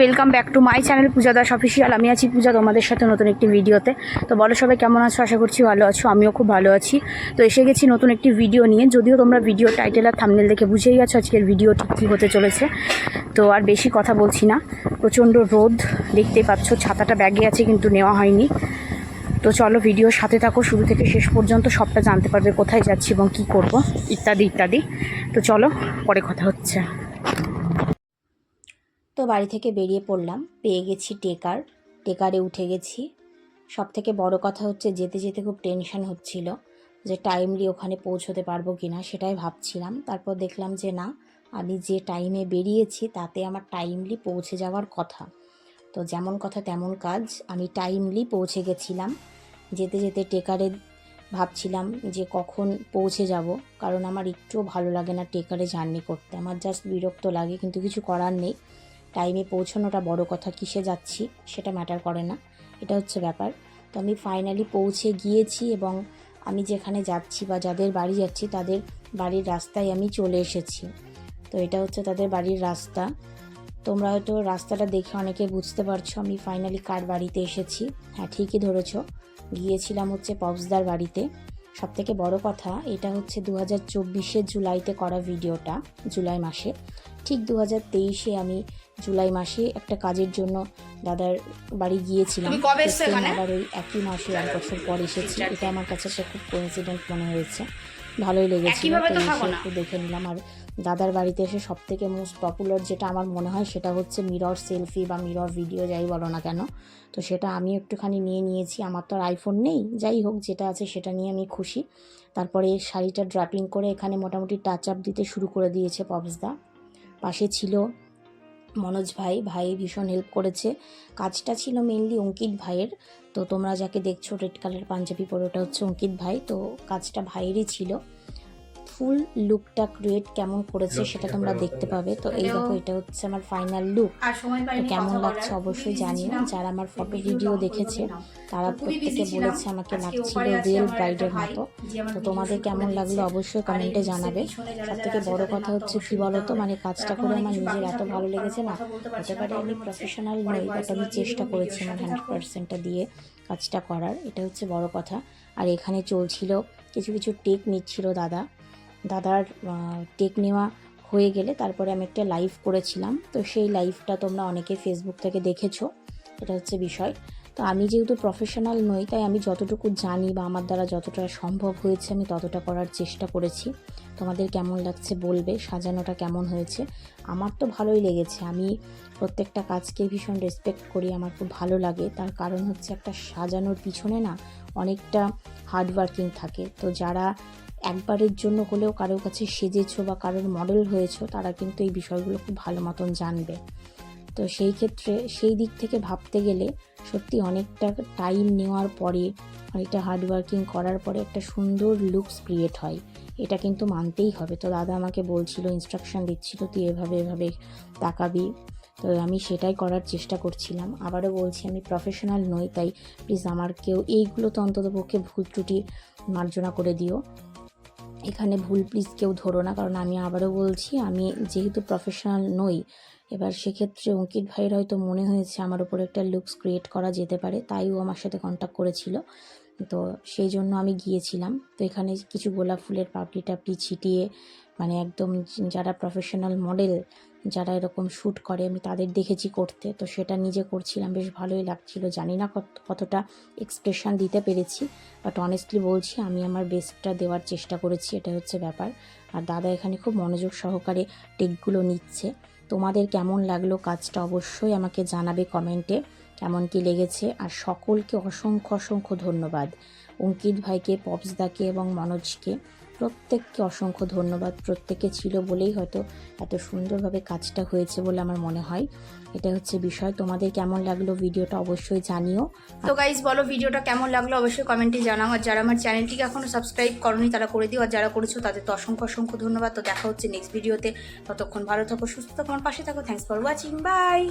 Welcome back to my channel Puja Das official. আমি আছি পূজা, তোমাদের সাথে নতুন একটি ভিডিওতে। তো বলো সবাই কেমন আছো? আশা করছি ভালো আছো, আমিও খুব ভালো আছি। তো এসে গেছি নতুন একটি ভিডিও নিয়ে। যদিও তোমরা ভিডিও টাইটেল আর থাম্বনেল দেখে বুঝেই গেছো আজকের ভিডিওটি কী হতে চলেছে। তো আর বেশি কথা বলছি না, প্রচণ্ড রোদ দেখতেই পাচ্ছ, ছাতাটা ব্যাগে আছে কিন্তু নেওয়া হয়নি। তো চলো ভিডিওর সাথে থাকো, শুরু থেকে শেষ পর্যন্ত সবটা জানতে পারবে, কোথায় যাচ্ছি এবং কী করব ইত্যাদি ইত্যাদি। তো চলো পরে কথা হচ্ছে। তো বাড়ি থেকে বেরিয়ে পড়লাম, পেয়ে গেছি টেকারে উঠে গেছি। সব থেকে বড় কথা হচ্ছে যেতে যেতে খুব টেনশন হচ্ছিল যে টাইমলি ওখানে পৌঁছতে পারবো কি না, সেটাই ভাবছিলাম। তারপর দেখলাম যে না, আমি যে টাইমে বেরিয়েছি তাতে আমার টাইমলি পৌঁছে যাওয়ার কথা। তো যেমন কথা তেমন কাজ, আমি টাইমলি পৌঁছে গেছিলাম। যেতে যেতে টেকারে ভাবছিলাম যে কখন পৌঁছে যাব, কারণ আমার একটুও ভালো লাগে না টেকারে জার্নি করতে, আমার জাস্ট বিরক্ত লাগে। কিন্তু কিছু করার নেই, টাইমে পৌঁছানোটা বড় কথা, কিসে যাচ্ছি সেটা ম্যাটার করে না, এটা হচ্ছে ব্যাপার। তো আমি ফাইনালি পৌঁছে গিয়েছি এবং আমি যেখানে যাচ্ছি বা যাদের বাড়ি যাচ্ছি তাদের বাড়ির রাস্তায় আমি চলে এসেছি। তো এটা হচ্ছে তাদের বাড়ির রাস্তা। তোমরা হয়তো রাস্তাটা দেখে অনেকে বুঝতে পারছো আমি ফাইনালি কার বাড়িতে এসেছি। হ্যাঁ, ঠিকই ধরেছো, গিয়েছিলাম হচ্ছে পপসদার বাড়িতে। সবথেকে বড় কথা, এটা হচ্ছে 2024 জুলাইতে করা ভিডিওটা, জুলাই মাসে। ঠিক 2023 আমি জুলাই মাসে একটা কাজের জন্য দাদার বাড়ি গিয়েছিলাম। আবার ওই একই মাসে 1 বছর পর এসেছি। এটা আমার কাছে একটা খুব কোইন্সিডেন্ট মনে হয়েছে, ভালোই লেগেছিল। একটু দেখে নিলাম। আর দাদার বাড়িতে এসে সব থেকে মোস্ট পপুলার যেটা আমার মনে হয় সেটা হচ্ছে মিরর সেলফি বা মিরর ভিডিও, যাই বলো না কেন। তো সেটা আমি একটুখানি নিয়েছি। আমার তো আর আইফোন নেই, যাই হোক যেটা আছে সেটা নিয়ে আমি খুশি। তারপরে শাড়িটা ড্রাপিং করে এখানে মোটামুটি টাচ আপ দিতে শুরু করে দিয়েছে পপসদা। পাশে ছিল মনোজ ভাই ভীষণ হেল্প করেছে। কাজটা ছিল মেনলি অঙ্কিত ভাইয়ের। তো তোমরা যাকে দেখছো রেড কালার পাঞ্জাবি পরে, ওটা হচ্ছে অঙ্কিত ভাই। তো কাজটা ভাইয়েরই ছিল। ফুল লুকটা ক্রিয়েট কেমন করেছে সেটা তোমরা দেখতে পাবে। তো এই দেখো, এটা হচ্ছে আমার ফাইনাল লুক। তো কেমন লাগছে অবশ্যই জানিও। যারা আমার ফটো ভিডিও দেখেছে তারা প্রত্যেকে বলেছে আমাকে লাগছিল রিয়েল ব্রাইডের মতো। তো তোমাদের কেমন লাগলো অবশ্যই কমেন্টে জানাবে। সব থেকে বড় কথা হচ্ছে কি বলতো, মানে কাজটা করে আমার নিজের এত ভালো লেগেছে না। হতে পারে আমি প্রফেশনাল নই, বাট আমি চেষ্টা করেছি আমার 100%টা দিয়ে কাজটা করার, এটা হচ্ছে বড় কথা। আর এখানে চলছিল কিছু টেক নিচ্ছিল দাদার টেক নেওয়া হয়ে গেলে তারপরে আমি একটা লাইভ করেছিলাম। তো সেই লাইভটা তোমরা অনেকে ফেসবুক থেকে দেখেছো, এটা হচ্ছে বিষয়। তো আমি যেহেতু প্রফেশনাল নই, তাই আমি যতটুকু জানি বা আমার দ্বারা যতটা সম্ভব হয়েছে আমি ততটা করার চেষ্টা করেছি। তোমাদের কেমন লাগছে বলবে, সাজানোটা কেমন হয়েছে। আমার তো ভালোই লেগেছে। আমি প্রত্যেকটা কাজকে ভীষণ রেসপেক্ট করি, আমার খুব ভালো লাগে। তার কারণ হচ্ছে একটা সাজানোর পিছনে না অনেকটা হার্ডওয়ার্কিং থাকে। তো যারা একবারের জন্য হলেও কারোর কাছে সেজেছো বা কারোর মডেল হয়েছো, তারা কিন্তু এই বিষয়গুলো খুব ভালো মতন জানবে। তো সেই ক্ষেত্রে সেই দিক থেকে ভাবতে গেলে সত্যি অনেকটা টাইম নেওয়ার পরে, অনেকটা হার্ডওয়ার্কিং করার পরে একটা সুন্দর লুকস ক্রিয়েট হয়, এটা কিন্তু মানতেই হবে। তো দাদা আমাকে বলছিল, ইনস্ট্রাকশন দিচ্ছিল, তুই এভাবে তাকাবি। তো আমি সেটাই করার চেষ্টা করছিলাম। আবারও বলছি আমি প্রফেশনাল নই, তাই প্লিজ আমার কেউ এইগুলো তো অন্ততপক্ষে ভুল ত্রুটি মার্জনা করে দিও। এখানে ভুল প্লিজ কেউ ধরো না, কারণ আমি আবারও বলছি আমি যেহেতু প্রফেশনাল নই। এবার সেক্ষেত্রে অঙ্কিত ভাইয়ের হয়তো মনে হয়েছে আমার উপর একটা লুকস ক্রিয়েট করা যেতে পারে, তাই ও আমার সাথে কন্ট্যাক্ট করেছিল। তো সেই জন্য আমি গিয়েছিলাম। তো এখানে কিছু গোলাপ ফুলের পাপড়ি টাপড়ি ছিটিয়ে, মানে একদম যারা প্রফেশনাল মডেল, যারা এরকম শ্যুট করে আমি তাদের দেখেছি করতে। তো সেটা নিজে করছিলাম, বেশ ভালোই লাগছিল। জানি না কতটা এক্সপ্রেশন দিতে পেরেছি, বাট অনেস্টলি বলছি আমি আমার বেস্টটা দেওয়ার চেষ্টা করেছি, এটা হচ্ছে ব্যাপার। আর দাদা এখানে খুব মনোযোগ সহকারে টেকগুলো নিচ্ছে। তোমাদের কেমন লাগলো কাজটা অবশ্যই আমাকে জানাবে কমেন্টে, কেমন কি লেগেছে। আর সকলকে অসংখ্য ধন্যবাদ, অঙ্কিত ভাইকে, পপসদাকে এবং মনোজকে, প্রত্যেককে অসংখ্য ধন্যবাদ। প্রত্যেকে ছিল বলেই হয়তো এত সুন্দরভাবে কাজটা হয়েছে বলে আমার মনে হয়, এটা হচ্ছে বিষয়। তোমাদের কেমন লাগলো ভিডিওটা অবশ্যই জানিও। তো গাইজ বলো ভিডিওটা কেমন লাগলো অবশ্যই কমেন্টে জানাও। আর যারা আমার চ্যানেলটিকে এখনও সাবস্ক্রাইব করোনি তারা করে দিও, আর যারা করেছো তাদের তো অসংখ্য ধন্যবাদ। তো দেখা হচ্ছে নেক্সট ভিডিওতে, ততক্ষণ ভালো থাকো, সুস্থ থাকো, আমার পাশে থাকো। Thanks for watching, by.